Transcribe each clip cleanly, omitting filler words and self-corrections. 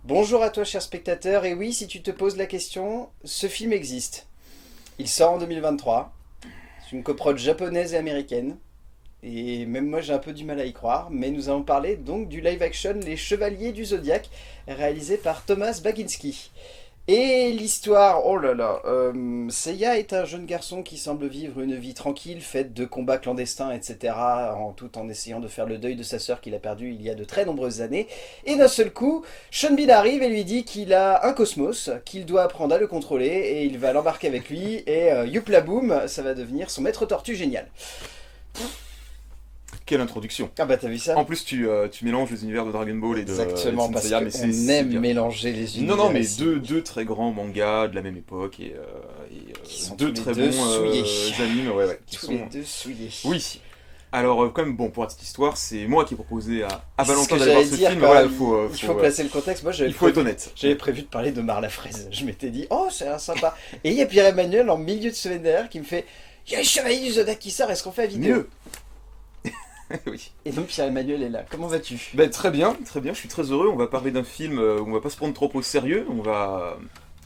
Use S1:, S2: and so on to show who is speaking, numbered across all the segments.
S1: Bonjour à toi, cher spectateur. Et oui, si tu te poses la question, ce film existe. Il sort en 2023. C'est une coprode japonaise et américaine. Et même moi, j'ai un peu du mal à y croire. Mais nous allons parler donc du live action Les Chevaliers du Zodiaque, réalisé par Thomas Baginski. Et l'histoire, oh là là, Seiya est un jeune garçon qui semble vivre une vie tranquille, faite de combats clandestins, etc., tout en essayant de faire le deuil de sa sœur qu'il a perdue il y a de très nombreuses années. Et d'un seul coup, Sean arrive et lui dit qu'il a un cosmos, qu'il doit apprendre à le contrôler, et il va l'embarquer avec lui, et youpla boum, ça va devenir son maître tortue génial.
S2: Quelle introduction.
S1: Ah bah t'as vu ça?
S2: En plus, tu mélanges les univers de Dragon Ball et de
S1: Exactement,
S2: Saint
S1: parce
S2: Seiya, mais
S1: qu'on
S2: c'est
S1: aime
S2: bien.
S1: mélanger les
S2: Non,
S1: univers
S2: non, mais
S1: ici,
S2: deux très grands mangas de la même époque
S1: qui sont tous
S2: deux
S1: les
S2: très
S1: deux
S2: bons
S1: souillés.
S2: animes, ouais, qui
S1: Tous
S2: sont...
S1: les deux souillés.
S2: Oui. Alors, quand même, bon, pour la petite histoire, c'est moi qui ai proposé à
S1: C'est ce
S2: Valentin
S1: que
S2: d'aller voir
S1: j'allais
S2: ce
S1: dire,
S2: film.
S1: quand
S2: Voilà,
S1: même. Il faut placer le contexte. Moi,
S2: il faut être honnête.
S1: j'avais prévu de parler de Marlafraise. Je m'étais dit, oh, c'est un sympa. Et il y a Pierre-Emmanuel en milieu de semaine dernière qui me fait, il y a le Chevalier du Zodiac qui sort, est-ce qu'on fait la vidéo?
S2: Mieux. Oui.
S1: Et donc Pierre-Emmanuel est là. Comment vas-tu?
S2: Ben, très bien, je suis très heureux. On va parler d'un film où on va pas se prendre trop au sérieux. On va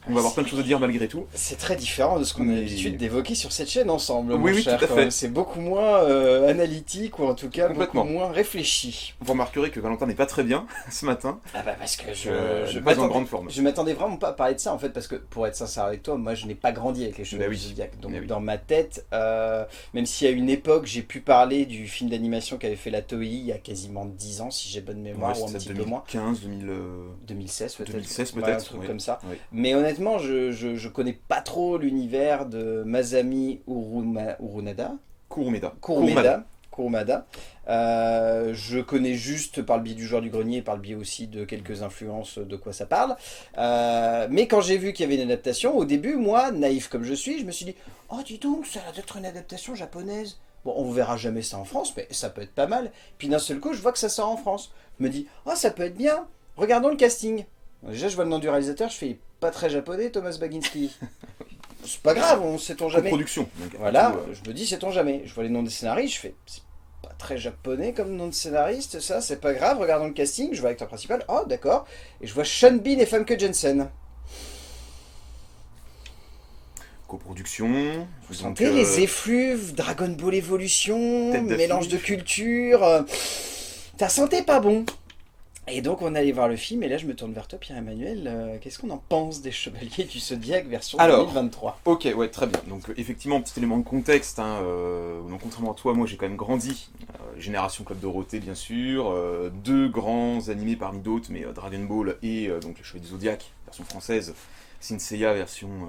S2: avoir plein de choses à dire malgré tout.
S1: C'est très différent de ce qu'on a
S2: Mais-
S1: l'habitude d'évoquer sur cette chaîne ensemble,
S2: Oui,
S1: mon
S2: oui,
S1: cher.
S2: tout à
S1: Quand
S2: fait.
S1: même. C'est beaucoup moins analytique, ou en tout cas beaucoup
S2: Complètement.
S1: moins réfléchi.
S2: Vous remarquerez que Valentin n'est pas très bien ce matin.
S1: Ah bah parce que
S2: Je pas en grande forme.
S1: je m'attendais vraiment pas à parler de ça en fait, parce que pour être sincère avec toi, moi je n'ai pas grandi avec les Chevaliers
S2: Bah oui.
S1: du Zodiac. Donc
S2: Bah oui.
S1: dans ma tête, même si à une époque j'ai pu parler du film d'animation qu'avait fait la Toei il y a quasiment 10 ans, si j'ai bonne mémoire,
S2: Ouais,
S1: ou un
S2: c'était
S1: petit peu moins.
S2: 2015, 2000,
S1: 2016 peut-être.
S2: 2016
S1: Ouais,
S2: peut-être.
S1: un truc
S2: Ouais.
S1: comme ça.
S2: Ouais.
S1: Mais honnêtement, je connais pas trop l'univers de Masami Urunada.
S2: Kurumeda.
S1: Kurumada. Je connais juste par le biais du joueur du grenier et par le biais aussi de quelques influences de quoi ça parle. Mais quand j'ai vu qu'il y avait une adaptation, au début, moi, naïf comme je suis, je me suis dit, oh dis donc, ça a l'air d'être une adaptation japonaise. Bon, on verra jamais ça en France, mais ça peut être pas mal. Puis d'un seul coup, je vois que ça sort en France. Je me dis, oh ça peut être bien, regardons le casting. Déjà, je vois le nom du réalisateur, je fais pas très japonais, Thomas Baginski. C'est pas grave, on sait-on jamais.
S2: Production. Donc,
S1: Voilà,
S2: après tout,
S1: je me dis, sait-on jamais. Je vois les noms des scénaristes, je fais, c'est pas très japonais comme nom de scénariste, ça, c'est pas grave. Regardons le casting, je vois l'acteur principal, oh d'accord. Et je vois Sean Bean et Famke Jensen.
S2: coproduction.
S1: Vous
S2: Donc,
S1: sentez les effluves, Dragon Ball Evolution,
S2: Tête d'affiche.
S1: mélange de culture. Ça sentait pas bon. Et donc on allait voir le film, et là je me tourne vers toi, Pierre-Emmanuel. Qu'est-ce qu'on en pense des Chevaliers du Zodiac version
S2: Alors,
S1: 2023?
S2: Ok, ouais, très bien. Donc effectivement, petit élément de contexte. Donc contrairement à toi, moi j'ai quand même grandi. Génération Club Dorothée, bien sûr. Deux grands animés parmi d'autres, mais Dragon Ball et donc les Chevaliers du Zodiac, version française. Saint Seiya, version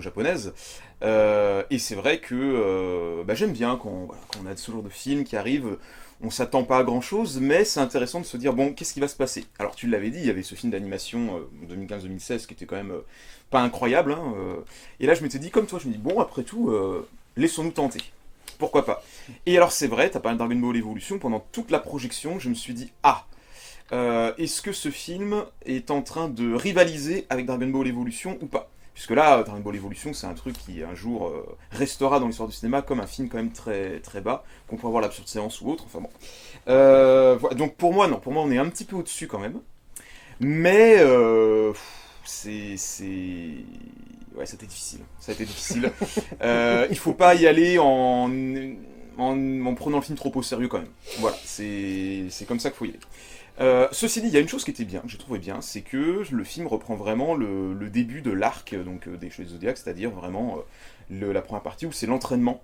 S2: japonaise. Et c'est vrai que j'aime bien quand on a ce genre de film qui arrive. On s'attend pas à grand chose, mais c'est intéressant de se dire bon, qu'est-ce qui va se passer? Alors tu l'avais dit, il y avait ce film d'animation 2015-2016 qui était quand même pas incroyable. Hein, et là je m'étais dit comme toi, je me dis bon, après tout, laissons-nous tenter. Pourquoi pas? Et alors c'est vrai, t'as parlé de Dragon Ball Evolution, pendant toute la projection, je me suis dit ah, est-ce que ce film est en train de rivaliser avec Dragon Ball Evolution ou pas? Puisque là, Dragon Ball Evolution, c'est un truc qui un jour restera dans l'histoire du cinéma comme un film quand même très, très bas, qu'on peut avoir l'absurde séance ou autre, enfin bon. Voilà. Donc pour moi, non, pour moi on est un petit peu au-dessus quand même. Mais Ouais, c'était difficile. Ça a été difficile. Il faut pas y aller en prenant le film trop au sérieux quand même. Voilà, c'est comme ça qu'il faut y aller. Ceci dit, il y a une chose qui était bien, que j'ai trouvé bien, c'est que le film reprend vraiment le début de l'arc des Chevaliers du Zodiac, c'est-à-dire vraiment la première partie où c'est l'entraînement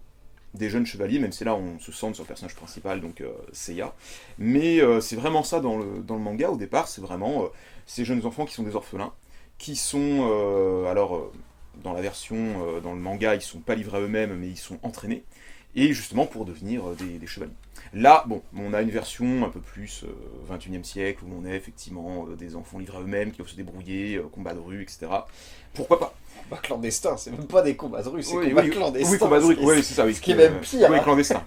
S2: des jeunes chevaliers, même si là on se centre sur le personnage principal, donc Seiya. Mais c'est vraiment ça dans le manga au départ, c'est vraiment ces jeunes enfants qui sont des orphelins, qui sont, dans la version, dans le manga, ils sont pas livrés à eux-mêmes, mais ils sont entraînés, et justement pour devenir des chevaliers. Là, bon, on a une version un peu plus 21e siècle, où on est effectivement des enfants livrés à eux-mêmes, qui doivent se débrouiller, combats de rue, etc. Pourquoi pas?
S1: Combat clandestin, c'est même pas des combats de rue, c'est
S2: Oui,
S1: combat
S2: oui,
S1: clandestin.
S2: oui, combat de rue,
S1: ce qui est-
S2: oui, c'est ça, oui.
S1: Ce qui est même pire.
S2: Oui,
S1: Hein.
S2: clandestin.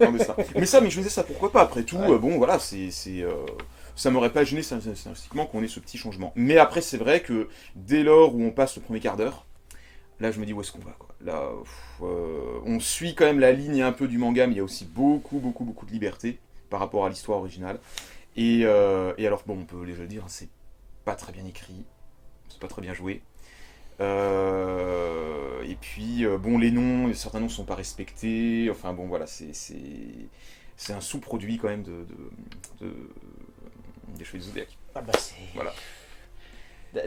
S2: Mais je me disais ça, pourquoi pas? Après tout,
S1: Ouais.
S2: bon, voilà, ça m'aurait pas gêné scénaristiquement qu'on ait ce petit changement. Mais après, c'est vrai que dès lors où on passe le premier quart d'heure, là, je me dis où est-ce qu'on va, quoi. Là, on suit quand même la ligne un peu du manga, mais il y a aussi beaucoup de liberté par rapport à l'histoire originale. Et alors, bon, on peut déjà le dire, hein, c'est pas très bien écrit, c'est pas très bien joué. Et puis, bon, les noms, certains noms sont pas respectés. Enfin, bon, voilà, c'est un sous-produit quand même des Chevaliers du Zodiac.
S1: Ah bah c'est...
S2: Voilà.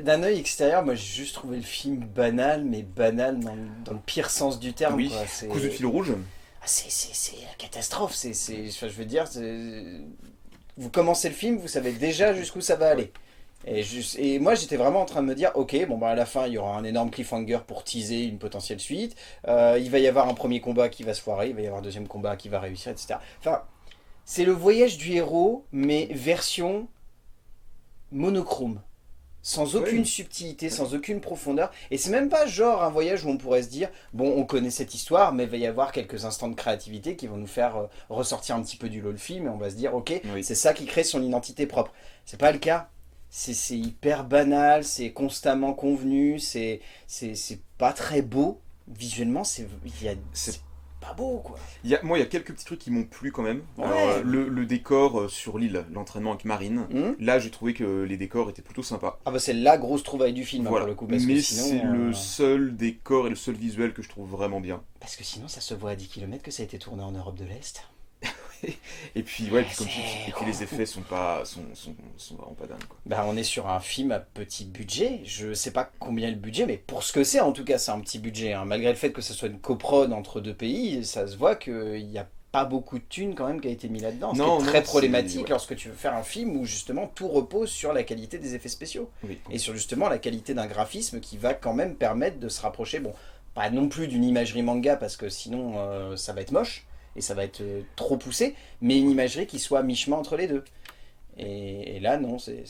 S1: D'un œil extérieur, moi j'ai juste trouvé le film banal, mais banal dans le pire sens du terme.
S2: Oui,
S1: Quoi.
S2: Cousu de fil rouge.
S1: Ah, c'est la catastrophe. Enfin, je veux dire, vous commencez le film, vous savez déjà jusqu'où ça va aller. Et moi j'étais vraiment en train de me dire, ok, bon bah à la fin il y aura un énorme cliffhanger pour teaser une potentielle suite. Il va y avoir un premier combat qui va se foirer, il va y avoir un deuxième combat qui va réussir, etc. Enfin, c'est le voyage du héros, mais version monochrome. Sans aucune subtilité, sans aucune profondeur. Et c'est même pas genre un voyage où on pourrait se dire, bon, on connaît cette histoire, mais il va y avoir quelques instants de créativité qui vont nous faire ressortir un petit peu du lot le film, et on va se dire, ok, c'est ça qui crée son identité propre. C'est pas le cas. C'est hyper banal, c'est constamment convenu, c'est pas très beau. Visuellement, c'est pas beau, quoi.
S2: Moi, il y a quelques petits trucs qui m'ont plu quand même.
S1: Ouais.
S2: Alors, le décor sur l'île, l'entraînement avec Marine, là j'ai trouvé que les décors étaient plutôt sympas.
S1: Ah bah c'est la grosse trouvaille du film,
S2: voilà.
S1: Pour le coup. Parce
S2: mais
S1: que sinon,
S2: c'est le seul décor et le seul visuel que je trouve vraiment bien.
S1: Parce que sinon, ça se voit à 10 km que ça a été tourné en Europe de l'Est.
S2: Et puis, ouais, et puis les effets sont vraiment pas dingues, quoi.
S1: Bah, on est sur un film à petit budget. Je sais pas combien est le budget, mais pour ce que c'est, en tout cas, c'est un petit budget. Hein. Malgré le fait que ce soit une coprode entre deux pays, ça se voit qu'il n'y a pas beaucoup de thunes quand même qui a été mis là-dedans. Ce qui est très problématique lorsque tu veux faire un film où justement tout repose sur la qualité des effets spéciaux.
S2: Oui.
S1: Et sur justement la qualité d'un graphisme qui va quand même permettre de se rapprocher, bon, pas non plus d'une imagerie manga parce que sinon ça va être moche. Et ça va être trop poussé, mais une imagerie qui soit mi-chemin entre les deux. Et là, non, c'est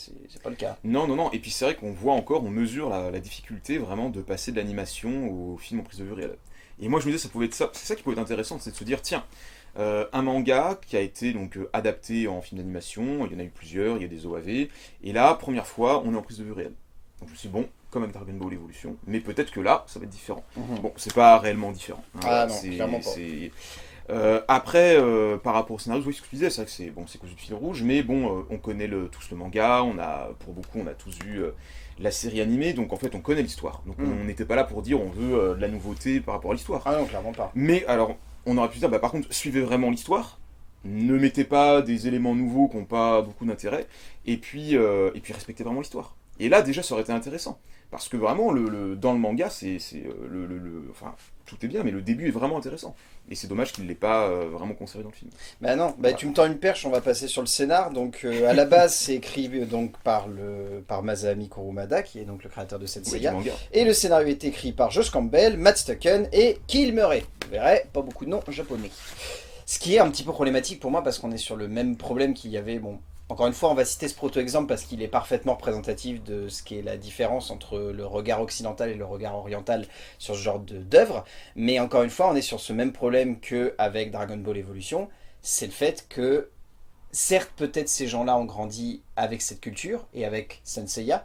S1: pas le cas.
S2: Non. Et puis c'est vrai qu'on voit encore, on mesure la difficulté vraiment de passer de l'animation au film en prise de vue réelle. Et moi je me disais, c'est ça qui pouvait être intéressant, c'est de se dire, tiens, un manga qui a été donc adapté en film d'animation, il y en a eu plusieurs, il y a des OAV, et là, première fois, on est en prise de vue réelle. Donc je me suis dit, bon, comme avec Dragon Ball Evolution, mais peut-être que là, ça va être différent. Bon, c'est pas réellement différent. Hein,
S1: ah non, clairement pas.
S2: Après, par rapport au scénario, oui, ce que tu disais, c'est vrai que c'est Cousu de fil rouge, mais bon, on connaît tous le manga, pour beaucoup, on a tous vu la série animée, donc en fait, on connaît l'histoire. Donc on n'était pas là pour dire on veut de la nouveauté par rapport à l'histoire.
S1: Ah non, clairement pas.
S2: Mais alors, on aurait pu dire, bah, par contre, suivez vraiment l'histoire, ne mettez pas des éléments nouveaux qui n'ont pas beaucoup d'intérêt, et puis respectez vraiment l'histoire. Et là, déjà, ça aurait été intéressant. Parce que vraiment, dans le manga, enfin, tout est bien, mais le début est vraiment intéressant. Et c'est dommage qu'il ne l'ait pas vraiment conservé dans le film.
S1: Bah non, bah, tu me tends une perche, on va passer sur le scénar. Donc à la base, c'est écrit donc, par Masami Kurumada, qui est donc le créateur de cette Seiya.
S2: Oui,
S1: et le scénario est écrit par Josh Campbell, Matt Stucken et Kill Murray. Vous verrez, pas beaucoup de noms japonais. Ce qui est un petit peu problématique pour moi, parce qu'on est sur le même problème qu'il y avait... Bon, encore une fois, on va citer ce proto-exemple parce qu'il est parfaitement représentatif de ce qui est la différence entre le regard occidental et le regard oriental sur ce genre d'œuvre. Mais encore une fois, on est sur ce même problème qu'avec Dragon Ball Evolution. C'est le fait que, certes, peut-être ces gens-là ont grandi avec cette culture et avec Senseiya,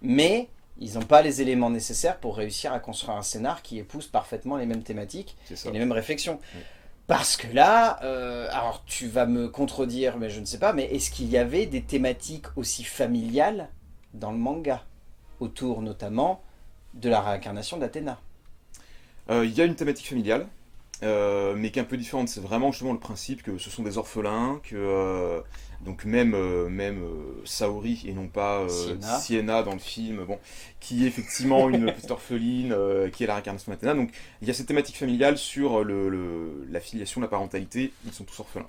S1: mais ils n'ont pas les éléments nécessaires pour réussir à construire un scénar qui épouse parfaitement les mêmes thématiques et les mêmes réflexions. Oui. Parce que là, alors tu vas me contredire, mais je ne sais pas, mais est-ce qu'il y avait des thématiques aussi familiales dans le manga, autour notamment de la réincarnation d'Athéna?
S2: Il y a une thématique familiale, mais qui est un peu différente. C'est vraiment justement le principe que ce sont des orphelins, que donc même Saori et non pas Sienna dans le film, bon, qui est effectivement une petite orpheline, qui est la réincarnation d'Athéna. Donc il y a cette thématique familiale sur la filiation, la parentalité. Ils sont tous orphelins.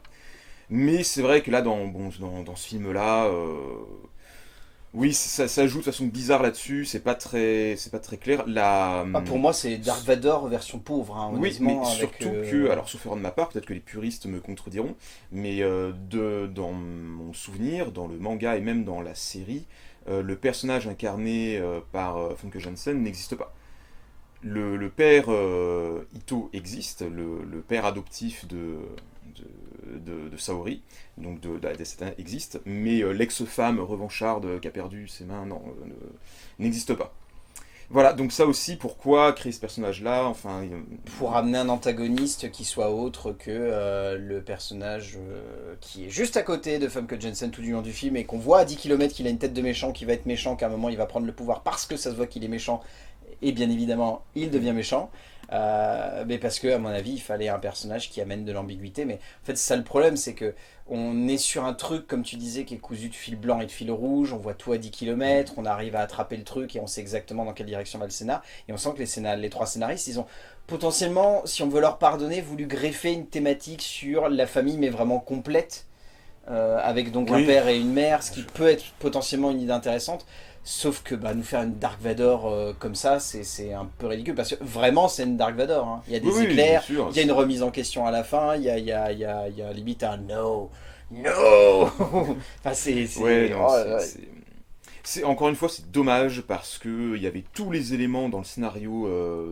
S2: Mais c'est vrai que là, dans ce film-là, oui, ça joue de façon bizarre là-dessus, c'est pas très clair.
S1: Pour moi, c'est Dark Vador version pauvre, hein,
S2: honnêtement. Oui, mais surtout que, alors sauf erreur de ma part, peut-être que les puristes me contrediront, mais dans mon souvenir, dans le manga et même dans la série, le personnage incarné par Funke Janssen n'existe pas. Le père Ito existe, le père adoptif de Saori, donc d'Athéna existe, mais l'ex-femme revancharde qui a perdu ses mains, non, n'existe pas. Voilà, donc ça aussi, pourquoi créer ce personnage-là, enfin...
S1: Pour amener un antagoniste qui soit autre que le personnage qui est juste à côté de Famke Janssen tout du long du film et qu'on voit à 10 km qu'il a une tête de méchant, qui va être méchant, qu'à un moment il va prendre le pouvoir parce que ça se voit qu'il est méchant et bien évidemment il devient méchant. Mais parce que à mon avis il fallait un personnage qui amène de l'ambiguïté, mais en fait c'est ça le problème, c'est que on est sur un truc comme tu disais qui est cousu de fil blanc et de fil rouge, on voit tout à 10 km, on arrive à attraper le truc et on sait exactement dans quelle direction va le scénar, et on sent que les trois scénaristes ils ont potentiellement, si on veut leur pardonner, voulu greffer une thématique sur la famille mais vraiment complète, avec donc un père et une mère, ce qui peut être potentiellement une idée intéressante. Sauf que nous faire une Dark Vador comme ça, c'est un peu ridicule, parce que vraiment c'est une Dark Vador. Hein. Il y a des éclairs, il y a une remise en question à la fin, il y a limite un no, no. Enfin,
S2: c'est encore une fois, c'est dommage parce que il y avait tous les éléments dans le scénario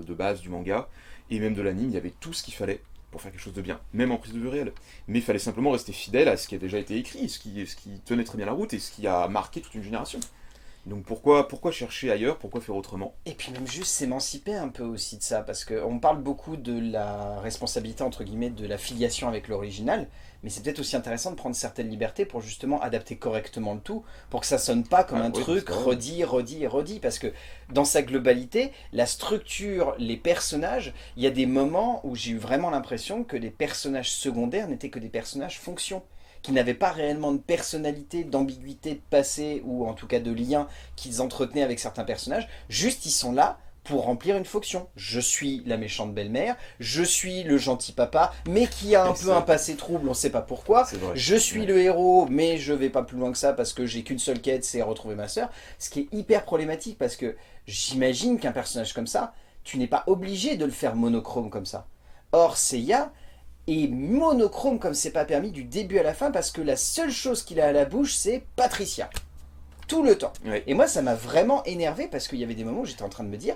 S2: de base du manga et même de l'anime, il y avait tout ce qu'il fallait pour faire quelque chose de bien, même en prise de vue réelle. Mais il fallait simplement rester fidèle à ce qui a déjà été écrit, ce qui tenait très bien la route et ce qui a marqué toute une génération. Donc pourquoi chercher ailleurs, pourquoi faire autrement?
S1: Et puis même juste s'émanciper un peu aussi de ça, parce qu'on parle beaucoup de la responsabilité, entre guillemets, de la filiation avec l'original, mais c'est peut-être aussi intéressant de prendre certaines libertés pour justement adapter correctement le tout, pour que ça sonne pas comme un truc redit, redit et redit, parce que dans sa globalité, la structure, les personnages, il y a des moments où j'ai eu vraiment l'impression que les personnages secondaires n'étaient que des personnages fonctions, qui n'avaient pas réellement de personnalité, d'ambiguïté, de passé, ou en tout cas de lien qu'ils entretenaient avec certains personnages. Juste, ils sont là pour remplir une fonction. Je suis la méchante belle-mère, je suis le gentil papa, mais qui a un peu un passé trouble, on ne sait pas pourquoi. Je suis le héros, mais je vais pas plus loin que ça parce que j'ai qu'une seule quête, c'est retrouver ma sœur. Ce qui est hyper problématique parce que j'imagine qu'un personnage comme ça, tu n'es pas obligé de le faire monochrome comme ça. Or, Seiya et monochrome comme c'est pas permis du début à la fin, parce que la seule chose qu'il a à la bouche c'est Patricia, tout le temps. Et moi ça m'a vraiment énervé, parce qu'il y avait des moments où j'étais en train de me dire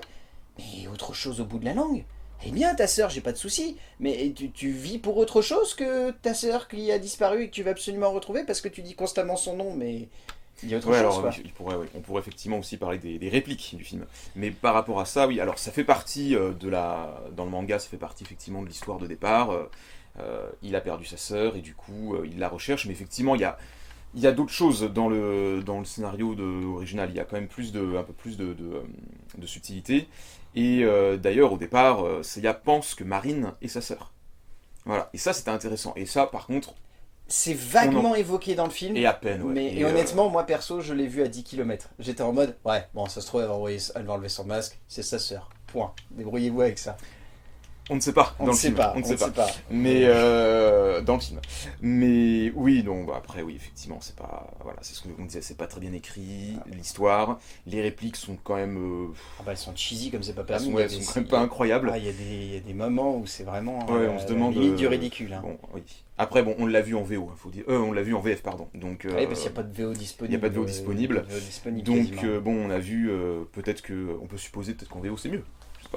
S1: mais autre chose au bout de la langue. Eh bien ta sœur, j'ai pas de souci, mais tu vis pour autre chose que ta sœur qui a disparu et que tu vas absolument retrouver parce que tu dis constamment son nom, mais il y a autre chose,
S2: alors,
S1: quoi.
S2: on pourrait effectivement aussi parler des répliques du film. Mais par rapport à ça, oui, alors ça fait partie dans le manga, ça fait partie effectivement de l'histoire de départ. Il a perdu sa sœur et du coup il la recherche, mais effectivement il y a d'autres choses dans le scénario original. Il y a quand même un peu plus de subtilité. Et d'ailleurs au départ, Seiya pense que Marine est sa sœur. Voilà, et ça c'était intéressant. Et ça par contre,
S1: c'est vaguement évoqué dans le film.
S2: Et à peine, ouais.
S1: Mais, et honnêtement, moi perso, je l'ai vu à 10 km. J'étais en mode, ouais, bon, ça se trouve, elle va enlever son masque, c'est sa sœur. Point. Débrouillez-vous avec ça.
S2: On ne sait pas dans le film. On ne sait pas. Mais dans le film. Mais oui, donc après oui, effectivement, c'est pas, voilà, c'est ce qu'on disait, c'est pas très bien écrit, l'histoire, les répliques sont quand même
S1: elles sont cheesy comme c'est pas permis.
S2: Elles sont quand même pas incroyables.
S1: Il y a des moments où c'est vraiment
S2: on se demande
S1: limite du ridicule. Hein.
S2: Bon, oui. Après bon, on l'a vu en VO, faut dire. On l'a vu en VF, pardon. Donc
S1: parce qu'il n'y a pas de VO disponible.
S2: Il n'y a pas de VO disponible. Donc
S1: bon,
S2: on a vu peut-être que on peut supposer qu'en VO c'est mieux.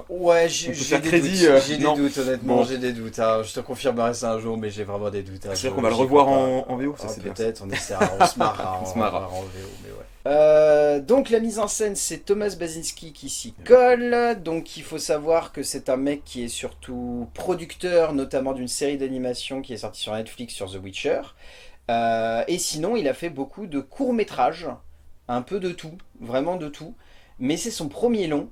S1: Ouais, j'ai des doutes, honnêtement, bon. J'ai des doutes. Hein. Je te confirmerai ça un jour, mais j'ai vraiment des doutes.
S2: C'est-à-dire qu'on va le revoir en VO, ça c'est bien.
S1: Peut-être, on essaiera, on se marrera en VO, mais ouais. Donc la mise en scène, c'est Thomas Basinski qui s'y colle. Donc il faut savoir que c'est un mec qui est surtout producteur, notamment d'une série d'animation qui est sortie sur Netflix sur The Witcher. Et sinon, il a fait beaucoup de courts-métrages, un peu de tout, vraiment de tout. Mais c'est son premier long.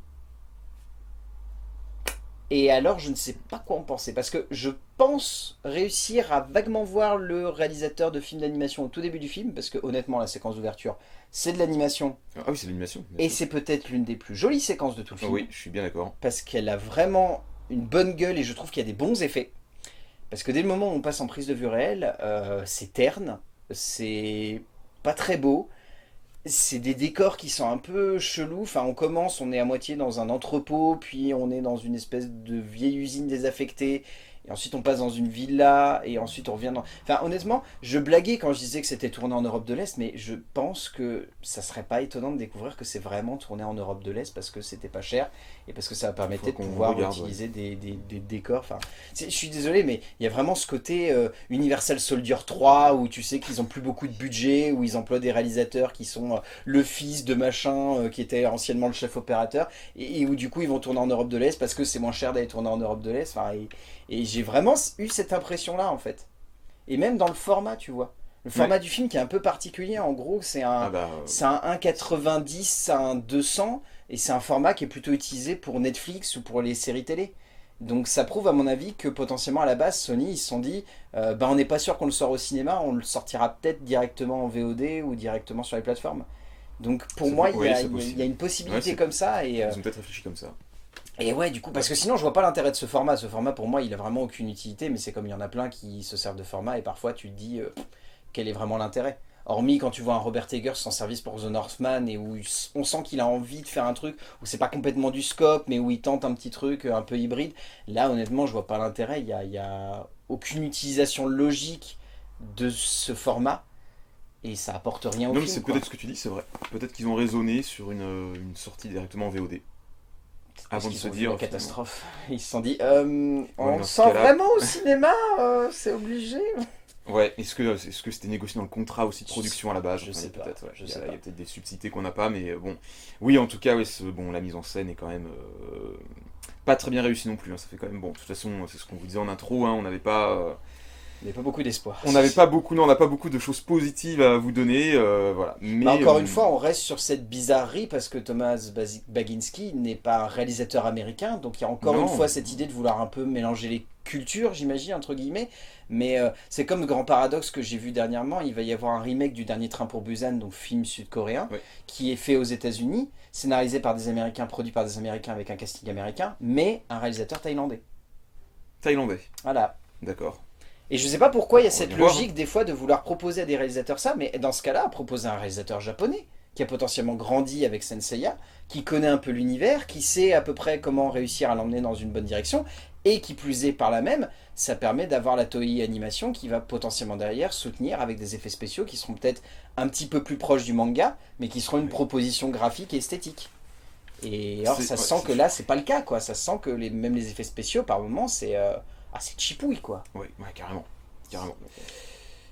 S1: Et alors, je ne sais pas quoi en penser, parce que je pense réussir à vaguement voir le réalisateur de films d'animation au tout début du film, parce que honnêtement, la séquence d'ouverture, c'est de l'animation.
S2: Ah oui, c'est de l'animation.
S1: Et c'est peut-être l'une des plus jolies séquences de tout le film.
S2: Oui, je suis bien d'accord.
S1: Parce qu'elle a vraiment une bonne gueule, et je trouve qu'il y a des bons effets. Parce que dès le moment où on passe en prise de vue réelle, c'est terne, c'est pas très beau. C'est des décors qui sont un peu chelous. Enfin, on est à moitié dans un entrepôt, puis on est dans une espèce de vieille usine désaffectée. et ensuite on passe dans une villa, et ensuite on revient dans... Enfin honnêtement, je blaguais quand je disais que c'était tourné en Europe de l'Est, mais je pense que ça serait pas étonnant de découvrir que c'est vraiment tourné en Europe de l'Est parce que c'était pas cher, et parce que ça permettait de
S2: Faut qu'on
S1: pouvoir
S2: regarde,
S1: utiliser des décors. Enfin, je suis désolé, mais il y a vraiment ce côté Universal Soldier 3, où tu sais qu'ils ont plus beaucoup de budget, où ils emploient des réalisateurs qui sont le fils de machin, qui était anciennement le chef opérateur, et où du coup ils vont tourner en Europe de l'Est parce que c'est moins cher d'aller tourner en Europe de l'Est. Enfin, et j'ai vraiment eu cette impression-là, en fait. Et même dans le format, tu vois. Le format du film qui est un peu particulier, en gros,
S2: Ah bah,
S1: c'est un 1,90 à un 200, et c'est un format qui est plutôt utilisé pour Netflix ou pour les séries télé. Donc ça prouve à mon avis que potentiellement à la base, Sony, ils se sont dit, on n'est pas sûr qu'on le sort au cinéma, on le sortira peut-être directement en VOD ou directement sur les plateformes. Donc pour moi,
S2: oui,
S1: il y a une possibilité
S2: ouais,
S1: comme ça, et...
S2: ils ont peut-être réfléchi comme ça.
S1: Et ouais, du coup, parce que sinon, je vois pas l'intérêt de ce format. Ce format, pour moi, il a vraiment aucune utilité, mais c'est comme il y en a plein qui se servent de format, et parfois tu te dis, quel est vraiment l'intérêt? Hormis quand tu vois un Robert Eggers s'en service pour The Northman, et où on sent qu'il a envie de faire un truc, où c'est pas complètement du scope, mais où il tente un petit truc un peu hybride. Là, honnêtement, je vois pas l'intérêt. Il y a aucune utilisation logique de ce format, et ça apporte rien au
S2: Non, mais
S1: film,
S2: c'est
S1: quoi.
S2: peut-être ce que tu dis, c'est vrai. Peut-être qu'ils ont raisonné sur une sortie directement en VOD.
S1: Parce
S2: Avant de
S1: qu'ils
S2: se
S1: ont vu
S2: dire,
S1: la catastrophe. Ils se sont dit,
S2: Ouais,
S1: on
S2: mais
S1: le
S2: dans ce
S1: sort
S2: cas-là-
S1: vraiment au cinéma, c'est obligé.
S2: Ouais, est-ce que c'était négocié dans le contrat aussi de production à la base?
S1: Je
S2: Enfin,
S1: sais pas,
S2: peut-être, ouais.
S1: je
S2: Il y
S1: sais
S2: a,
S1: pas.
S2: il y a peut-être des subtilités qu'on n'a pas, mais bon. Oui, en tout cas, ouais, bon, la mise en scène est quand même pas très bien réussie non plus, hein. Ça fait quand même bon. De toute façon, c'est ce qu'on vous disait en intro, hein,
S1: Il n'y a pas beaucoup d'espoir.
S2: on n'avait pas beaucoup, non, on n'a pas beaucoup de choses positives à vous donner, voilà.
S1: Mais
S2: Mais
S1: encore une fois, on reste sur cette bizarrerie parce que Thomas Baginski n'est pas un réalisateur américain, donc il y a encore une
S2: non,
S1: fois cette idée de vouloir un peu mélanger les cultures, j'imagine, entre guillemets. Mais c'est comme le grand paradoxe que j'ai vu dernièrement, il va y avoir un remake du Dernier Train pour Busan, donc film sud-coréen,
S2: ouais,
S1: qui est fait aux États-Unis, scénarisé par des Américains, produit par des Américains avec un casting américain, mais un réalisateur thaïlandais.
S2: thaïlandais,
S1: Voilà.
S2: d'accord.
S1: Et je sais pas pourquoi il y a
S2: On va
S1: cette
S2: bien voir, hein.
S1: logique des fois de vouloir proposer à des réalisateurs ça, mais dans ce cas-là, proposer à un réalisateur japonais qui a potentiellement grandi avec Senseiya, qui connaît un peu l'univers, qui sait à peu près comment réussir à l'emmener dans une bonne direction, et qui plus est par là même, ça permet d'avoir la Toei Animation qui va potentiellement derrière soutenir avec des effets spéciaux qui seront peut-être un petit peu plus proches du manga, mais qui seront une
S2: Oui.
S1: proposition graphique et esthétique. Et alors ça
S2: Ouais,
S1: sent que là c'est pas le cas, quoi. Ça sent que même les effets spéciaux par moments c'est chipouille, quoi.
S2: Ouais, ouais, carrément, carrément.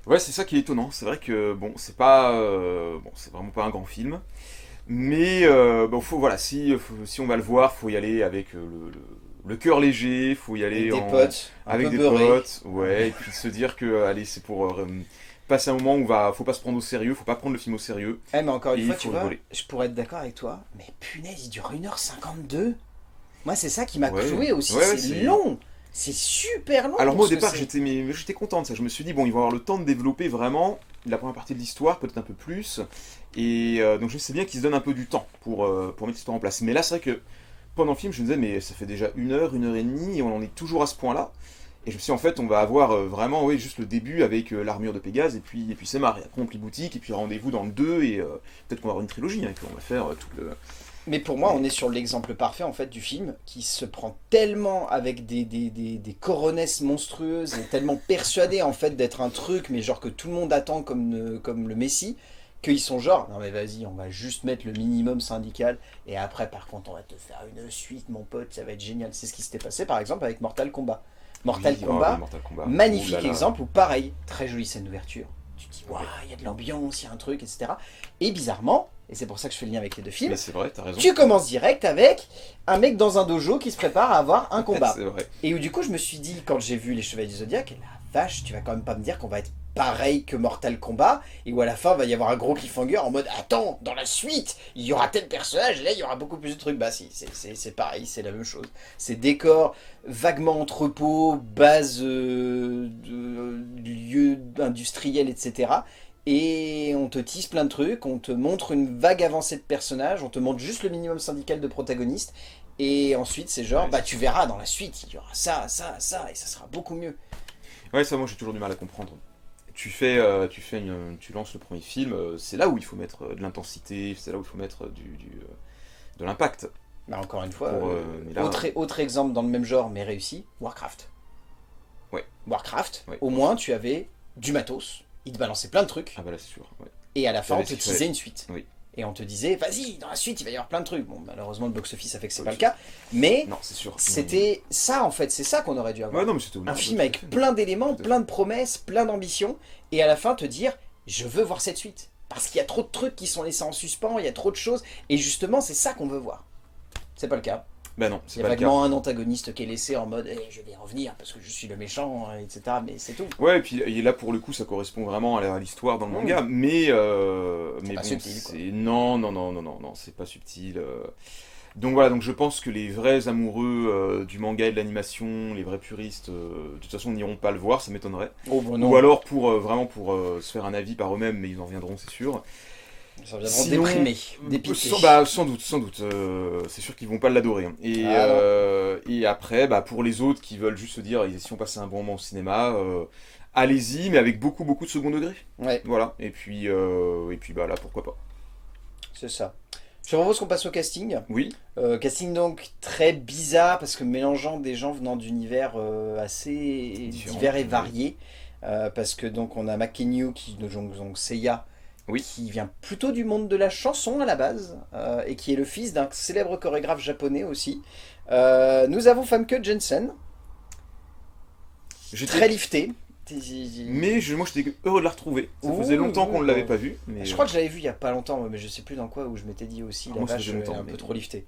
S2: Ouais, c'est ça qui est étonnant. C'est vrai que bon, c'est pas, bon, c'est vraiment pas un grand film, mais bon, voilà, si on va le voir, faut y aller avec le cœur léger, faut y
S1: Avec
S2: aller
S1: des potes, un
S2: avec
S1: peu
S2: des
S1: beurrés.
S2: potes, ouais, et puis se dire que allez, c'est pour passer un moment où faut pas se prendre au sérieux, faut pas prendre le film au sérieux,
S1: Eh, mais encore
S2: et
S1: une
S2: il
S1: fois, tu
S2: faut
S1: vois,
S2: rigoler.
S1: je pourrais être d'accord avec toi, mais punaise, il dure 1h52. Moi, c'est ça qui m'a
S2: Ouais,
S1: cloué aussi,
S2: ouais, ouais,
S1: c'est long. C'est super long.
S2: Alors moi
S1: pour
S2: au
S1: ce que
S2: départ
S1: c'est.
S2: j'étais content de ça, je me suis dit bon ils vont avoir le temps de développer vraiment la première partie de l'histoire, peut-être un peu plus, et donc je sais bien qu'ils se donnent un peu du temps pour mettre l'histoire en place. Mais là c'est vrai que pendant le film je me disais mais ça fait déjà 1 heure et demie et on en est toujours à ce point-là, et je me suis dit en fait on va avoir vraiment oui, juste le début avec l'armure de Pégase et puis c'est marré, après on plie boutique et puis rendez-vous dans le 2 et peut-être qu'on va avoir une trilogie, hein, et puis on va faire tout le...
S1: Mais pour moi, on est sur l'exemple parfait en fait du film qui se prend tellement avec des coronesses monstrueuses et tellement persuadé en fait d'être un truc, mais genre que tout le monde attend comme le Messie, qu'ils sont genre, non mais vas-y, on va juste mettre le minimum syndical et après par contre on va te faire une suite mon pote, ça va être génial. C'est ce qui s'était passé par exemple avec Mortal Kombat. Mortal
S2: Oui, oh,
S1: Kombat,
S2: oui, Mortal Kombat.
S1: magnifique
S2: Ouh là là.
S1: exemple où pareil, très jolie scène d'ouverture. Tu te dis, waouh, il y a de l'ambiance, il y a un truc, etc. Et bizarrement, et c'est pour ça que je fais le lien avec les deux films,
S2: Mais c'est vrai, t'as raison.
S1: tu commences direct avec un mec dans un dojo qui se prépare à avoir un combat.
S2: C'est vrai.
S1: Et où du coup je me suis dit, quand j'ai vu les Chevaliers du Zodiac, la vache, tu vas quand même pas me dire qu'on va être pareil que Mortal Kombat, et où à la fin il va y avoir un gros cliffhanger en mode, attends, dans la suite, il y aura tel personnage, et là il y aura beaucoup plus de trucs. Bah si, c'est pareil, c'est la même chose. C'est décor, vaguement entrepôt, base lieu industriel, etc. Et on te tease plein de trucs, on te montre une vague avancée de personnages, on te montre juste le minimum syndical de protagonistes, et ensuite c'est genre,
S2: Ouais,
S1: bah tu verras dans la suite, il y aura ça, ça, ça, et ça sera beaucoup mieux.
S2: Ouais, ça, moi j'ai toujours du mal à comprendre. Tu lances le premier film, c'est là où il faut mettre de l'intensité, c'est là où il faut mettre de l'impact.
S1: Bah encore une fois,
S2: Mais là,
S1: autre exemple dans le même genre mais réussi, Warcraft.
S2: Ouais.
S1: Warcraft,
S2: Ouais.
S1: au moins tu avais du matos, il te balançait plein de trucs,
S2: Ah bah là c'est sûr. Ouais.
S1: et à la fin on
S2: Ouais,
S1: te
S2: c'est
S1: teasait une suite.
S2: Oui.
S1: Et on te disait, vas-y, dans la suite, il va y avoir plein de trucs. Bon, malheureusement, le box-office a fait que c'est
S2: Oui,
S1: pas le cas. Mais
S2: Non, c'est sûr.
S1: c'était ça, en fait. C'est ça qu'on aurait dû avoir.
S2: Ouais, non, mais c'était
S1: Un film avec plein d'éléments,
S2: Tout à fait.
S1: plein de promesses, plein d'ambitions. Et à la fin, te dire, je veux voir cette suite. Parce qu'il y a trop de trucs qui sont laissés en suspens, il y a trop de choses. Et justement, c'est ça qu'on veut voir. C'est pas le cas.
S2: Bah non,
S1: Il
S2: c'est
S1: y a
S2: pas le cas.
S1: vaguement un antagoniste qui est laissé en mode, je vais revenir parce que je suis le méchant, etc. Mais c'est tout.
S2: Ouais, et là pour le coup ça correspond vraiment à l'histoire dans le manga, mais
S1: pas
S2: bon,
S1: subtil, quoi.
S2: non, c'est pas subtil. Donc voilà, donc je pense que les vrais amoureux du manga et de l'animation, les vrais puristes, de toute façon n'iront pas le voir, ça m'étonnerait.
S1: Oh, bon, non.
S2: Ou alors pour vraiment pour se faire un avis par eux-mêmes, mais ils en reviendront, c'est sûr.
S1: Ça viendront
S2: Sinon,
S1: déprimés, dépités.
S2: sans doute. C'est sûr qu'ils vont pas l'adorer, hein. Et après, pour les autres qui veulent juste se dire, si on passe un bon moment au cinéma, allez-y, mais avec beaucoup de second degré.
S1: Ouais,
S2: Voilà. Et puis là, pourquoi pas.
S1: c'est ça. Je te propose qu'on passe au casting.
S2: Oui.
S1: Casting donc très bizarre parce que mélangeant des gens venant d'univers assez
S2: Différents.
S1: divers et variés. Parce que donc on a McKenyu qui joue donc Seiya,
S2: Oui.
S1: qui vient plutôt du monde de la chanson à la base et qui est le fils d'un célèbre chorégraphe japonais aussi. Nous avons Famke Janssen, très lifté.
S2: Mais moi j'étais heureux de la retrouver. Ça faisait longtemps qu'on ne l'avait pas vue. Mais
S1: Je crois que je l'avais vu il y a pas longtemps, mais je sais plus dans quoi, où je m'étais dit aussi, la
S2: moi, ça
S1: vache,
S2: faisait
S1: elle est
S2: longtemps,
S1: un peu
S2: mais-
S1: trop liftée.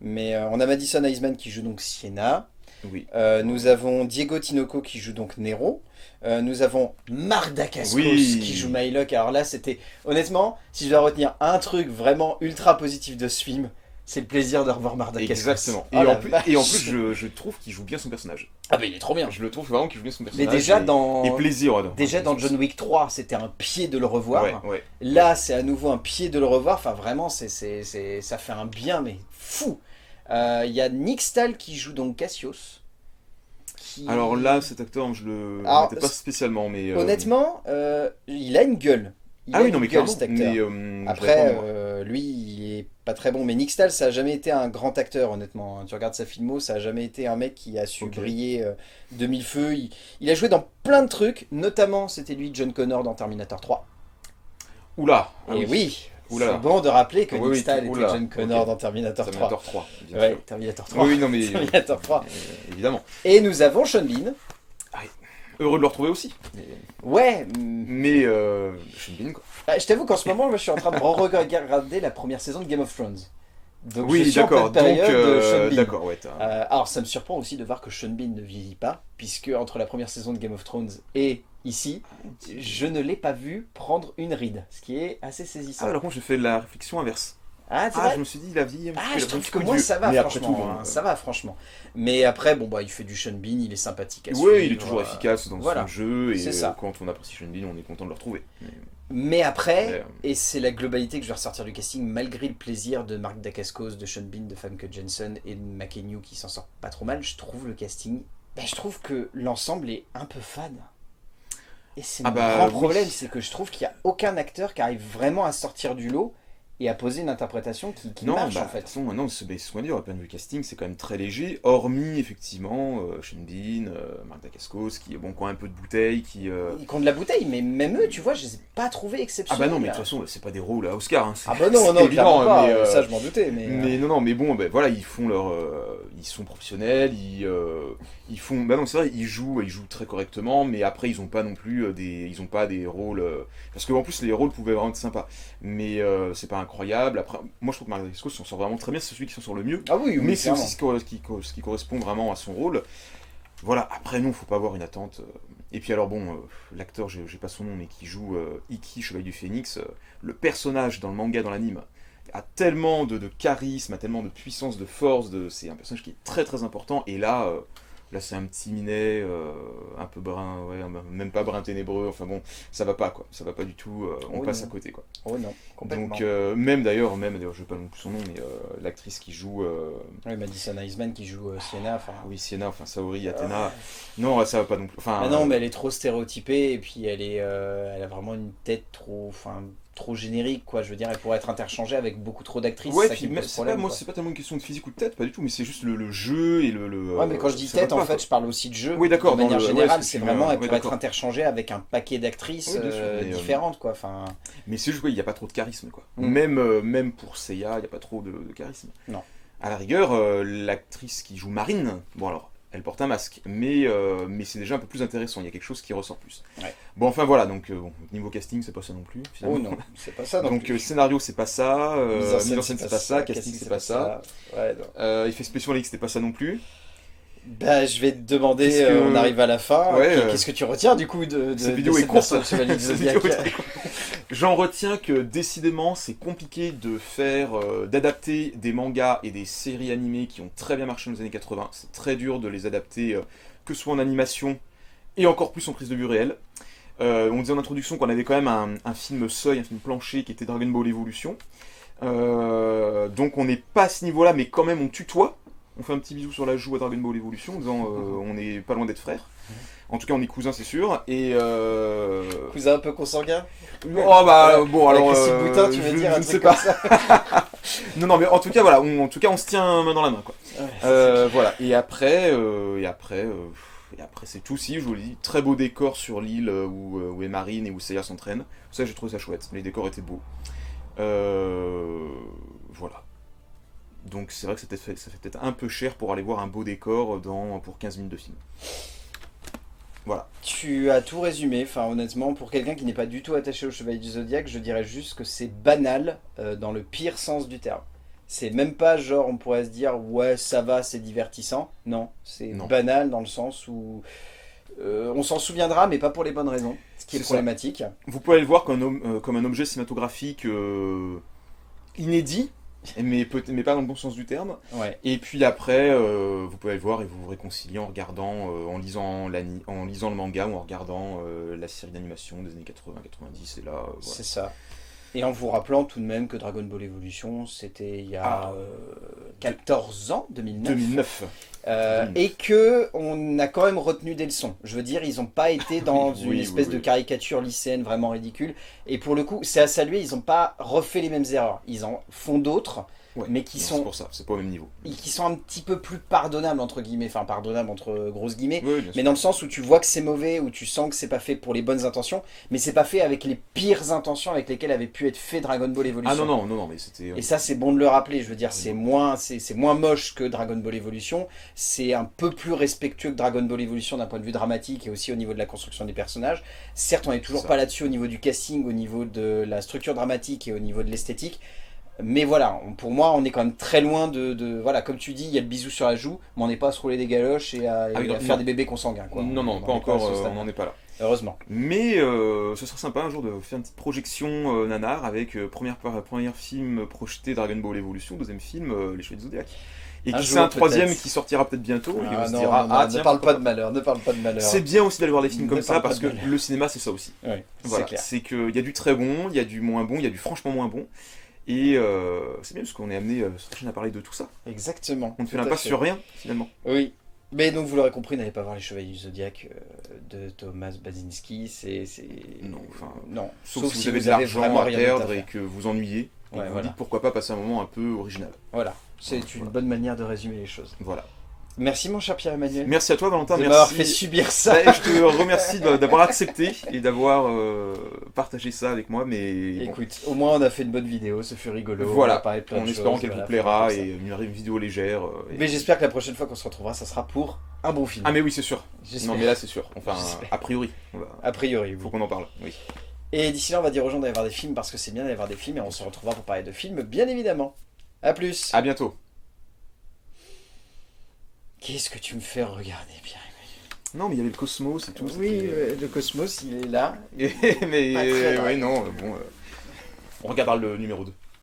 S1: Mais on a Madison Iceman qui joue donc Sienna.
S2: Oui.
S1: Nous avons Diego Tinoco qui joue donc Nero. Nous avons Marc Dacascos
S2: Oui.
S1: qui joue Mylock. Alors là, c'était... Honnêtement, si je dois retenir un truc vraiment ultra positif de ce film, c'est le plaisir de revoir Marc Dacascos.
S2: Exactement.
S1: Oh, la
S2: Et
S1: vache.
S2: en plus, je trouve qu'il joue bien son personnage.
S1: Ah mais il est trop bien.
S2: Je le trouve vraiment qu'il joue bien son
S1: Mais
S2: personnage.
S1: déjà
S2: et-
S1: dans...
S2: Et plaisir.
S1: Déjà dans John Wick 3, c'était un pied de le revoir.
S2: Ouais.
S1: Là, c'est à nouveau un pied de le revoir. Enfin, vraiment, ça fait un bien, mais fou. Il y a Nick Stahl qui joue donc Cassius.
S2: Alors là, cet acteur, je le
S1: Alors,
S2: mettais pas spécialement, mais...
S1: Honnêtement, il a une gueule. Il
S2: Ah
S1: a
S2: oui,
S1: une
S2: non, mais
S1: gueule,
S2: clairement.
S1: cet acteur.
S2: Mais, je
S1: Après,
S2: l'avais pas, moi.
S1: lui, il est pas très bon. Mais Nick Stahl, ça a jamais été un grand acteur, honnêtement. Tu regardes sa filmo, ça a jamais été un mec qui a su
S2: Ok.
S1: briller de mille feux. Il a joué dans plein de trucs, notamment, c'était lui, John Connor dans Terminator 3.
S2: Oula. Ah
S1: Et oui,
S2: Oula.
S1: c'est bon de rappeler que
S2: Oui,
S1: Nick
S2: oui,
S1: Stahl était
S2: oula,
S1: John Connor
S2: ok.
S1: dans Terminator 3.
S2: Terminator 3, bien
S1: Ouais,
S2: sûr.
S1: Terminator 3.
S2: Oui, non, mais...
S1: Terminator 3.
S2: évidemment.
S1: Et nous avons Sean Bean.
S2: Heureux de le retrouver aussi.
S1: Ouais,
S2: Mais Sean Bean, quoi.
S1: je t'avoue qu'en ce moment, je suis en train de re-regarder la première saison de Game of Thrones. Donc je
S2: Oui,
S1: suis en
S2: d'accord.
S1: pleine
S2: Donc,
S1: période de Sean Bean.
S2: d'accord, ouais.
S1: Alors ça me surprend aussi de voir que Sean Bean ne vieillit pas, puisque entre la première saison de Game of Thrones et ici, je ne l'ai pas vu prendre une ride, ce qui est assez saisissant.
S2: Ah, alors moi, j'ai fait la réflexion inverse.
S1: Ah, c'est
S2: Ah,
S1: vrai.
S2: je me suis dit, il a vieilli un petit
S1: Ah,
S2: peu, il
S1: je
S2: a
S1: trouve
S2: pris
S1: que
S2: un petit
S1: moi
S2: coup de
S1: ça
S2: vieux.
S1: va
S2: Mais après
S1: franchement,
S2: tout, bon,
S1: hein, ça va franchement. Mais après, bon bah il fait du Sean Bean, il est sympathique à
S2: Oui,
S1: suivre.
S2: il est toujours efficace dans
S1: voilà.
S2: son jeu, et
S1: C'est ça.
S2: quand on apprécie Sean Bean, on est content de le retrouver.
S1: Mais après,
S2: Ouais.
S1: et c'est la globalité que je vais ressortir du casting, malgré le plaisir de Mark Dacascos, de Sean Bean, de Famke Janssen et de McKenyu qui s'en sort pas trop mal, je trouve le casting, je trouve que l'ensemble est un peu fade. Et c'est mon grand
S2: oui.
S1: problème, c'est que je trouve qu'il n'y a aucun acteur qui arrive vraiment à sortir du lot et à poser une interprétation qui
S2: Non,
S1: marche
S2: bah,
S1: en
S2: de
S1: fait.
S2: toute façon, non, ce qu'on va dire, au point de vue casting, c'est quand même très léger, hormis effectivement Sean Bean, Mark Dacascos, qui ont un peu de bouteille, qui...
S1: Ils comptent de la bouteille, mais même eux, tu vois, je les ai pas trouvés
S2: Ah
S1: exceptionnels.
S2: bah non, mais de toute façon, c'est pas des rôles à Oscar, hein, c'est
S1: Ah bah non,
S2: c'est
S1: non,
S2: évident,
S1: clairement pas,
S2: mais,
S1: ça je m'en doutais.
S2: mais non, mais bon, ben voilà, ils font leur, ils sont professionnels, ils font, bah non, c'est vrai, ils jouent très correctement, mais après ils ont pas non plus ils ont pas des rôles, parce que en plus les rôles pouvaient vraiment être sympas, mais c'est pas incroyable. Après, moi je trouve que Mark Dacascos s'en sort vraiment très bien, c'est celui qui s'en sort le mieux,
S1: Ah oui, oui,
S2: mais c'est
S1: clairement.
S2: aussi ce qui correspond vraiment à son rôle. Voilà, après non, faut pas avoir une attente. Et puis alors bon, l'acteur, j'ai pas son nom, mais qui joue Ikki, Chevalier du Phénix, le personnage dans le manga, dans l'anime, a tellement de charisme, a tellement de puissance, de force, c'est un personnage qui est très très important, et là, c'est un petit minet, un peu brun, ouais, même pas brun ténébreux, enfin bon, ça va pas quoi, ça va pas du tout, on
S1: Oui,
S2: passe
S1: non.
S2: à côté quoi.
S1: Oh non, complètement.
S2: Donc même d'ailleurs, je vais pas non plus son nom, mais l'actrice qui joue...
S1: Oui, Madison Iceman qui joue Sienna, enfin...
S2: oui, Sienna, enfin Saori, Athéna, non, ça va pas non plus. Enfin,
S1: Ah non, mais elle est trop stéréotypée et puis elle a vraiment une tête trop, enfin, trop générique, quoi. Je veux dire, elle pourrait être interchangée avec beaucoup trop d'actrices.
S2: Ouais,
S1: c'est ça
S2: puis
S1: qui me
S2: même,
S1: pose problème,
S2: moi,
S1: quoi.
S2: c'est pas tellement une question de physique ou de tête, pas du tout, mais c'est juste le jeu et
S1: Ouais, mais quand je dis
S2: ça
S1: tête,
S2: va
S1: en
S2: pas,
S1: fait,
S2: quoi.
S1: je parle aussi de jeu.
S2: Oui, d'accord,
S1: De manière
S2: ouais,
S1: générale,
S2: ce que
S1: c'est
S2: tu
S1: vraiment,
S2: veux-
S1: elle
S2: ouais,
S1: pourrait être
S2: d'accord.
S1: interchangée avec un paquet d'actrices
S2: Oui, bien sûr, mais,
S1: différentes, quoi. Enfin,
S2: Mais c'est juste, il n'y a pas trop de charisme, quoi.
S1: Mm.
S2: Même pour Seiya, il n'y a pas trop de charisme.
S1: Non.
S2: À la rigueur, l'actrice qui joue Marine, bon alors, elle porte un masque, mais c'est déjà un peu plus intéressant, il y a quelque chose qui ressort plus.
S1: Ouais.
S2: Bon, enfin voilà, donc bon, niveau casting, c'est pas ça non plus, finalement.
S1: oh non, c'est pas ça.
S2: Donc scénario, c'est pas ça,
S1: Mise
S2: mise en scène, c'est pas ça, casting, c'est pas ça,
S1: Ouais, non.
S2: effets spéciaux, on a dit que c'était pas ça non plus.
S1: Bah, je vais te demander,
S2: Qu'est-ce que-
S1: on arrive à la fin.
S2: Ouais,
S1: Qu'est-ce que tu retiens du coup
S2: cette vidéo est
S1: cette
S2: courte.
S1: version de Chevalier du
S2: Cette
S1: Zodiac?
S2: vidéo est très courte. J'en retiens que décidément c'est compliqué de faire, d'adapter des mangas et des séries animées qui ont très bien marché dans les années 80. C'est très dur de les adapter, que ce soit en animation et encore plus en prise de vue réelle. On disait en introduction qu'on avait quand même un film seuil, un film plancher qui était Dragon Ball Evolution. Donc on n'est pas à ce niveau-là, mais quand même on tutoie. On fait un petit bisou sur la joue à Dragon Ball Evolution en disant on n'est pas loin d'être frères. En tout cas on est cousins c'est sûr. Et
S1: Cousin un peu consanguin?
S2: oh bah bon alors
S1: Christine Boutin, tu veux
S2: je
S1: dire un
S2: ne sais
S1: truc
S2: pas.
S1: comme ça?
S2: Non mais en tout cas voilà, on se tient main dans la main quoi.
S1: Ouais,
S2: Voilà et après c'est tout. Si je vous le dis, très beau décor sur l'île où est Marine et où Seiya s'entraîne. Ça j'ai trouvé ça chouette. Les décors étaient beaux. Voilà. Donc c'est vrai que ça fait peut-être un peu cher pour aller voir un beau décor pour 15 minutes de film. Voilà.
S1: Tu as tout résumé, enfin honnêtement, pour quelqu'un qui n'est pas du tout attaché au Chevalier du Zodiaque, je dirais juste que c'est banal dans le pire sens du terme. C'est même pas genre on pourrait se dire ouais ça va, c'est divertissant. Non, c'est
S2: Non.
S1: banal dans le sens où on s'en souviendra mais pas pour les bonnes raisons, ce qui est
S2: C'est ça.
S1: problématique.
S2: Vous pouvez le voir comme un objet cinématographique inédit, mais pas dans le bon sens du terme.
S1: Ouais.
S2: Et puis après, vous pouvez le voir et vous vous réconcilier en regardant, en lisant le manga ou en regardant la série d'animation des années 80-90. Et là, voilà.
S1: C'est ça. Et en vous rappelant tout de même que Dragon Ball Evolution, c'était il y a 14 ans, 2009.
S2: 2009.
S1: Et que on a quand même retenu des leçons. Je veux dire, ils n'ont pas été dans
S2: Oui,
S1: une
S2: oui,
S1: espèce
S2: oui.
S1: de caricature lycéenne vraiment ridicule. Et pour le coup, c'est à saluer, ils n'ont pas refait les mêmes erreurs. Ils en font d'autres,
S2: Ouais.
S1: mais qui
S2: Non,
S1: sont
S2: c'est pour ça, c'est pas au même niveau.
S1: qui sont un petit peu plus pardonnables, entre guillemets. Enfin, pardonnables entre grosses guillemets.
S2: Oui, bien
S1: Mais
S2: sûr.
S1: dans le sens où tu vois que c'est mauvais, où tu sens que c'est pas fait pour les bonnes intentions, mais c'est pas fait avec les pires intentions avec lesquelles avait pu être fait Dragon Ball Evolution.
S2: Ah non, mais c'était...
S1: Et ça, c'est bon de le rappeler. Je veux dire, c'est moins moche que Dragon Ball Evolution. C'est un peu plus respectueux que Dragon Ball Evolution d'un point de vue dramatique et aussi au niveau de la construction des personnages. Certes, on n'est toujours
S2: Ça.
S1: pas là-dessus au niveau du casting, au niveau de la structure dramatique et au niveau de l'esthétique. Mais voilà, pour moi, on est quand même très loin voilà, comme tu dis, il y a le bisou sur la joue, mais on n'est pas à se rouler des galoches et à
S2: oui, non,
S1: faire
S2: non.
S1: des bébés consanguins, quoi.
S2: Non,
S1: On
S2: pas
S1: est à
S2: encore,
S1: ce stade.
S2: on n'en est pas là.
S1: Heureusement.
S2: Mais ce serait sympa un jour de faire une petite projection nanar avec premier film projeté Dragon Ball Evolution, deuxième film Les Chevaliers du Zodiac. Et
S1: Un
S2: qui
S1: jour,
S2: c'est un troisième
S1: peut-être.
S2: qui sortira peut-être bientôt et on
S1: Ah
S2: se
S1: non,
S2: dira
S1: non,
S2: ah
S1: ne
S2: tiens,
S1: parle
S2: pourquoi
S1: pas de malheur, ne parle pas de malheur.
S2: C'est bien aussi d'aller voir des films
S1: Ne
S2: comme ça
S1: parle pas
S2: parce
S1: de
S2: que
S1: malheur.
S2: le cinéma c'est ça aussi.
S1: Ouais,
S2: Voilà,
S1: c'est clair.
S2: c'est qu'il y a du très bon, il y a du moins bon, il y a du franchement moins bon. Et c'est bien parce qu'on est amené cette prochaine à parler de tout ça.
S1: Exactement.
S2: On ne fait
S1: Tout à
S2: l'impasse
S1: fait.
S2: sur rien finalement.
S1: Oui. Mais donc vous l'aurez compris, n'allez pas voir les Chevaliers du Zodiac de Thomas Basinski,
S2: Non, enfin,
S1: non.
S2: Sauf si vous avez de l'argent
S1: vraiment
S2: à
S1: rien d'autre
S2: perdre et
S1: faire.
S2: que vous ennuyez. Et
S1: Ouais,
S2: vous
S1: voilà.
S2: dites pourquoi pas passer un moment un peu original.
S1: Voilà, c'est une
S2: Voilà.
S1: bonne manière de résumer les choses.
S2: Voilà.
S1: Merci mon cher Pierre-Emmanuel
S2: Merci à toi Valentin,
S1: de m'avoir
S2: merci.
S1: fait subir ça.
S2: Bah, je te remercie d'avoir accepté et d'avoir partagé ça avec moi, mais bon,
S1: Écoute, au moins on a fait une bonne vidéo, ce fut rigolo.
S2: voilà,
S1: on a parlé de plein
S2: en
S1: de
S2: espérant
S1: choses,
S2: qu'elle
S1: voilà,
S2: vous plaira
S1: comme ça.
S2: et une vidéo légère.
S1: Mais j'espère que la prochaine fois qu'on se retrouvera, ça sera pour un bon film.
S2: Ah mais oui c'est sûr.
S1: J'espère.
S2: Non mais là c'est sûr. Enfin
S1: J'espère.
S2: a priori,
S1: A priori, oui.
S2: faut qu'on en parle. Oui.
S1: Et d'ici là, on va dire aux gens d'aller voir des films parce que c'est bien d'aller voir des films et on se retrouvera pour parler de films, bien évidemment. A plus.
S2: À bientôt.
S1: Qu'est-ce que tu me fais regarder, Pierre?
S2: Non mais il y avait le Cosmos et tout.
S1: Oui,
S2: c'était-
S1: le Cosmos, il est là.
S2: mais
S1: Pas très
S2: ouais
S1: drôle.
S2: non bon. On regardera le numéro 2.